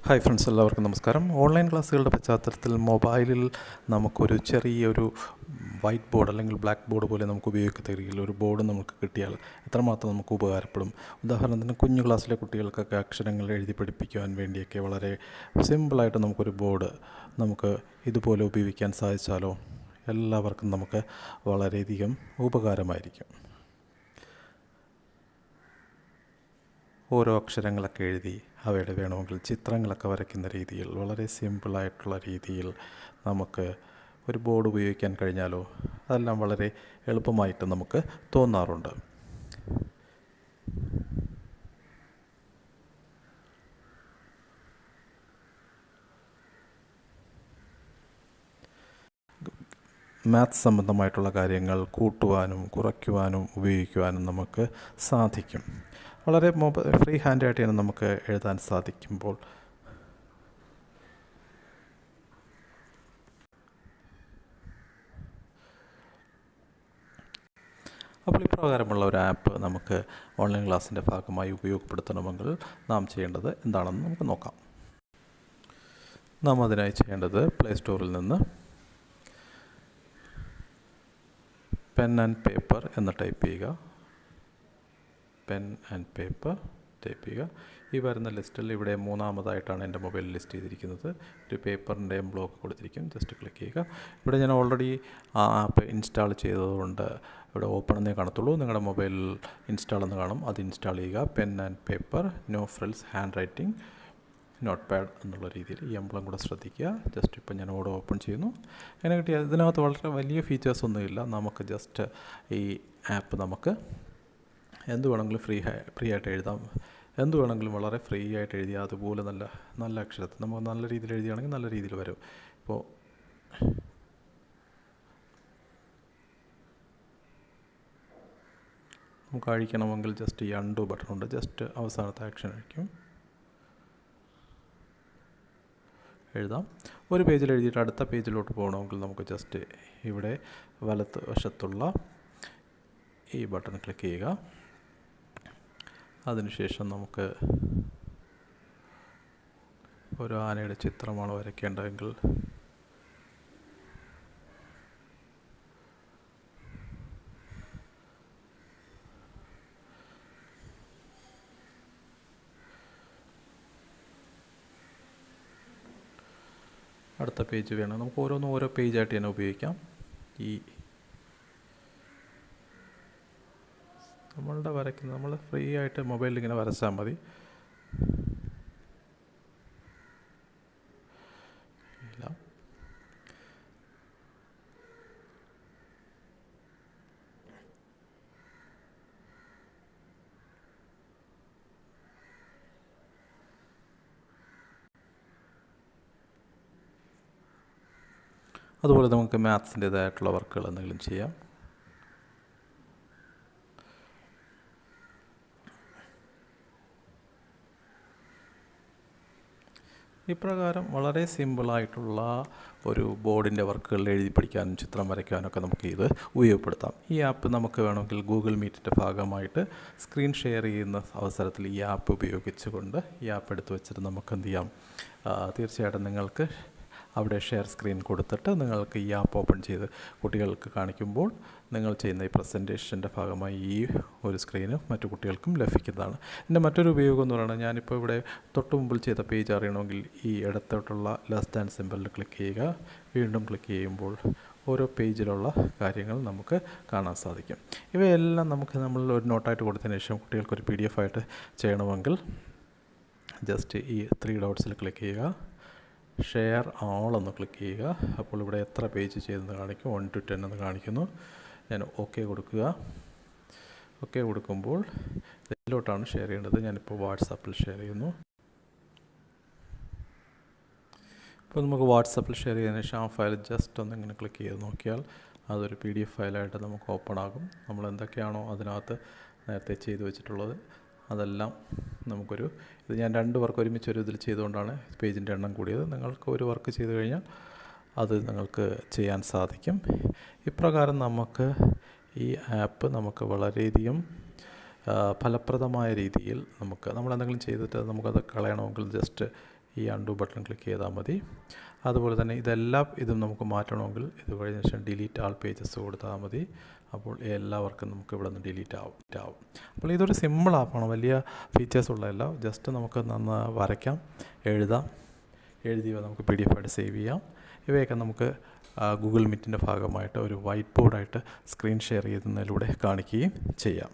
Hi friends, എല്ലാവർക്കും നമസ്കാരം. Online ക്ലാസ്സുകളുടെ പശ്ചാത്തലത്തിൽ മൊബൈലിൽ നമുക്കൊരു ചെറിയൊരു വൈറ്റ് ബോർഡ് അല്ലെങ്കിൽ ബ്ലാക്ക് ബോർഡ് പോലെ നമുക്ക് ഉപയോഗിക്കത്തക്ക രീതിയിൽ ഒരു ബോർഡ് നമുക്ക് കിട്ടിയാൽ എത്രമാത്രം നമുക്ക് ഉപകാരപ്പെടും. ഉദാഹരണത്തിന് കുഞ്ഞു ക്ലാസ്സിലെ കുട്ടികൾക്കൊക്കെ അക്ഷരങ്ങൾ എഴുതി പഠിപ്പിക്കുവാൻ വേണ്ടിയൊക്കെ വളരെ സിമ്പിളായിട്ട് നമുക്കൊരു ബോർഡ് നമുക്ക് ഇതുപോലെ ഉപയോഗിക്കാൻ സാധിച്ചാലോ എല്ലാവർക്കും നമുക്ക് വളരെയധികം ഉപകാരമായിരിക്കും. ഓരോ അക്ഷരങ്ങളൊക്കെ എഴുതി അവയുടെ വേണമെങ്കിൽ ചിത്രങ്ങളൊക്കെ വരയ്ക്കുന്ന രീതിയിൽ വളരെ സിമ്പിളായിട്ടുള്ള രീതിയിൽ നമുക്ക് ഒരു ബോർഡ് ഉപയോഗിക്കാൻ കഴിഞ്ഞാലോ അതെല്ലാം വളരെ എളുപ്പമായിട്ട് നമുക്ക് തോന്നാറുണ്ട്. മാത്സ് സംബന്ധമായിട്ടുള്ള കാര്യങ്ങൾ കൂട്ടുവാനും കുറയ്ക്കുവാനും ഉപയോഗിക്കുവാനും നമുക്ക് സാധിക്കും. വളരെ ഫ്രീ ഹാൻഡായിട്ട് തന്നെ നമുക്ക് എഴുതാൻ സാധിക്കുമ്പോൾ അപ്പോൾ ഇപ്രകാരമുള്ള ഒരു ആപ്പ് നമുക്ക് ഓൺലൈൻ ക്ലാസ്സിൻ്റെ ഭാഗമായി ഉപയോഗപ്പെടുത്തണമെങ്കിൽ നാം ചെയ്യേണ്ടത് എന്താണെന്ന് നമുക്ക് നോക്കാം. നാം അതിനായി ചെയ്യേണ്ടത് പ്ലേ സ്റ്റോറിൽ നിന്ന് പെൻ ആൻഡ് പേപ്പർ എന്ന് ടൈപ്പ് ചെയ്യുക. പെൻ ആൻഡ് പേപ്പർ ടൈപ്പ് ചെയ്യുക. ഈ വരുന്ന ലിസ്റ്റിൽ ഇവിടെ മൂന്നാമതായിട്ടാണ് എൻ്റെ മൊബൈലിൽ ലിസ്റ്റ് ചെയ്തിരിക്കുന്നത്. ഒരു പേപ്പറിൻ്റെ ബ്ലോക്ക് കൊടുത്തിരിക്കും. ജസ്റ്റ് ക്ലിക്ക് ചെയ്യുക. ഇവിടെ ഞാൻ ഓൾറെഡി ആ ആപ്പ് ഇൻസ്റ്റാൾ ചെയ്തതുകൊണ്ട് ഇവിടെ ഓപ്പൺ എന്നേ കാണത്തുള്ളൂ. നിങ്ങളുടെ മൊബൈലിൽ ഇൻസ്റ്റാൾ എന്ന് കാണും, അത് ഇൻസ്റ്റാൾ ചെയ്യുക. Pen and paper, no frills, handwriting, notepad എന്നുള്ള രീതിയിൽ ഈ എംബ്ലം കൂടെ ശ്രദ്ധിക്കുക. ജസ്റ്റ് ഇപ്പോൾ ഞാൻ ഓടെ ഓപ്പൺ ചെയ്യുന്നു. അങ്ങനെ കിട്ടിയ ഇതിനകത്ത് വളരെ വലിയ ഫീച്ചേഴ്സൊന്നുമില്ല. നമുക്ക് ജസ്റ്റ് ഈ ആപ്പ് നമുക്ക് എന്ത് വേണമെങ്കിലും ഫ്രീ ആയിട്ട് എഴുതാം. എന്ത് വേണമെങ്കിലും വളരെ ഫ്രീ ആയിട്ട് എഴുതിയാൽ അതുപോലെ നല്ല അക്ഷരത്തിൽ നമുക്ക് നല്ല രീതിയിൽ എഴുതിയാണെങ്കിൽ നല്ല രീതിയിൽ വരും. ഇപ്പോൾ നമുക്ക് അഴിക്കണമെങ്കിൽ ജസ്റ്റ് ഈ അൺഡു ബട്ടൺ ഉണ്ട്. ജസ്റ്റ് അവസാനത്തെ ആക്ഷൻ അഴിക്കും, എഴുതാം. ഒരു പേജിൽ എഴുതിയിട്ട് അടുത്ത പേജിലോട്ട് പോകണമെങ്കിൽ നമുക്ക് ജസ്റ്റ് ഇവിടെ വലത്ത് വശത്തുള്ള ഈ ബട്ടൺ ക്ലിക്ക് ചെയ്യുക. അതിനുശേഷം നമുക്ക് ഒരു ആനയുടെ ചിത്രമാണ് വരയ്ക്കേണ്ടതെങ്കിൽ അടുത്ത പേജ് വേണം. നമുക്ക് ഓരോ പേജായിട്ട് തന്നെ ഉപയോഗിക്കാം. ഈ നമ്മൾ ഫ്രീ ആയിട്ട് മൊബൈലിൽ ഇങ്ങനെ വരച്ചാൽ മതി. അതുപോലെ നമുക്ക് മാത്സിൻ്റേതായിട്ടുള്ള വർക്കുകൾ എന്തെങ്കിലും ചെയ്യാം. ഇപ്രകാരം വളരെ സിമ്പിളായിട്ടുള്ള ഒരു ബോർഡിൻ്റെ വർക്കുകൾ എഴുതി പഠിക്കാനും ചിത്രം വരയ്ക്കാനൊക്കെ നമുക്ക് ഇത് ഉപയോഗപ്പെടുത്താം. ഈ ആപ്പ് നമുക്ക് വേണമെങ്കിൽ ഗൂഗിൾ മീറ്റിൻ്റെ ഭാഗമായിട്ട് സ്ക്രീൻ ഷെയർ ചെയ്യുന്ന അവസരത്തിൽ ഈ ആപ്പ് ഉപയോഗിച്ചുകൊണ്ട് ഈ ആപ്പ് എടുത്ത് വെച്ചിട്ട് നമുക്ക് എന്ത് ചെയ്യാം, തീർച്ചയായിട്ടും നിങ്ങൾക്ക് അവിടെ ഷെയർ സ്ക്രീൻ കൊടുത്തിട്ട് നിങ്ങൾക്ക് ഈ ആപ്പ് ഓപ്പൺ ചെയ്ത് കുട്ടികൾക്ക് കാണിക്കുമ്പോൾ നിങ്ങൾ ചെയ്യുന്ന ഈ പ്രസൻറ്റേഷൻ്റെ ഭാഗമായി ഈ ഒരു സ്ക്രീന് മറ്റു കുട്ടികൾക്കും ലഭിക്കുന്നതാണ്. ഇതിൻ്റെ മറ്റൊരു ഉപയോഗം എന്ന് പറയുന്നത്, ഞാനിപ്പോൾ ഇവിടെ തൊട്ട് മുമ്പിൽ ചെയ്ത പേജ് അറിയണമെങ്കിൽ ഈ ഇടത്തോട്ടുള്ള ലെസ് ദാൻ സിമ്പലിൽ ക്ലിക്ക് ചെയ്യുക. വീണ്ടും ക്ലിക്ക് ചെയ്യുമ്പോൾ ഓരോ പേജിലുള്ള കാര്യങ്ങൾ നമുക്ക് കാണാൻ സാധിക്കും. ഇവയെല്ലാം നമ്മൾ ഒരു നോട്ടായിട്ട് കൊടുത്തതിന് ശേഷം കുട്ടികൾക്കൊരു PDF ആയിട്ട് ചെയ്യണമെങ്കിൽ ജസ്റ്റ് ഈ 3 ഡോട്ട്സിൽ ക്ലിക്ക് ചെയ്യുക. ഷെയർ ഓൾ എന്ന് ക്ലിക്ക് ചെയ്യുക. അപ്പോൾ ഇവിടെ എത്ര പേജ് ചെയ്തെന്ന് കാണിക്കും, 1 to 10 എന്ന് കാണിക്കുന്നു. ഞാൻ ഓക്കെ കൊടുക്കുക. ഓക്കെ കൊടുക്കുമ്പോൾ ഇതിലോട്ടാണ് ഷെയർ ചെയ്യേണ്ടത്. ഞാനിപ്പോൾ വാട്സാപ്പിൽ ഷെയർ ചെയ്യുന്നു. ഇപ്പോൾ നമുക്ക് വാട്സാപ്പിൽ ഷെയർ ചെയ്തതിന് ശേഷം ആ ഫയൽ ജസ്റ്റ് ഒന്ന് ഇങ്ങനെ ക്ലിക്ക് ചെയ്ത് നോക്കിയാൽ അതൊരു PDF ഫയലായിട്ട് നമുക്ക് ഓപ്പൺ ആകും. നമ്മൾ എന്തൊക്കെയാണോ അതിനകത്ത് നേരത്തെ ചെയ്ത് വെച്ചിട്ടുള്ളത് അതെല്ലാം ഇത് ഞാൻ 2 വർക്ക് ഒരുമിച്ചൊരു ഇതിൽ ചെയ്തുകൊണ്ടാണ് പേജിൻ്റെ എണ്ണം കൂടിയത്. നിങ്ങൾക്ക് ഒരു വർക്ക് ചെയ്ത് കഴിഞ്ഞാൽ അത് നിങ്ങൾക്ക് ചെയ്യാൻ സാധിക്കും. ഇപ്രകാരം നമുക്ക് ഈ ആപ്പ് നമുക്ക് വളരെയധികം ഫലപ്രദമായ രീതിയിൽ നമ്മളെന്തെങ്കിലും ചെയ്തിട്ട് നമുക്കത് കളയണമെങ്കിൽ ജസ്റ്റ് ഈ അൺഡു ബട്ടൺ ക്ലിക്ക് ചെയ്താൽ മതി. അതുപോലെ തന്നെ ഇതും നമുക്ക് മാറ്റണമെങ്കിൽ ഇത് കഴിഞ്ഞ ശേഷം ഡിലീറ്റ് ആൾ പേജസ് കൊടുത്താൽ മതി. അപ്പോൾ എല്ലാവർക്കും നമുക്ക് ഇവിടെ നിന്ന് ഡിലീറ്റ് ആവും. അപ്പോൾ ഇതൊരു സിമ്പിൾ ആപ്പാണ്, വലിയ ഫീച്ചേഴ്സ് ഉള്ളതല്ല. ജസ്റ്റ് നമുക്ക് വരയ്ക്കാം, എഴുതി നമുക്ക് PDF ആയിട്ട് സേവ് ചെയ്യാം. ഇവയൊക്കെ നമുക്ക് ഗൂഗിൾ മീറ്റിൻ്റെ ഭാഗമായിട്ട് ഒരു വൈറ്റ് ബോർഡായിട്ട് സ്ക്രീൻ ഷെയർ ചെയ്യുന്നതിലൂടെ കാണിക്കുകയും ചെയ്യാം.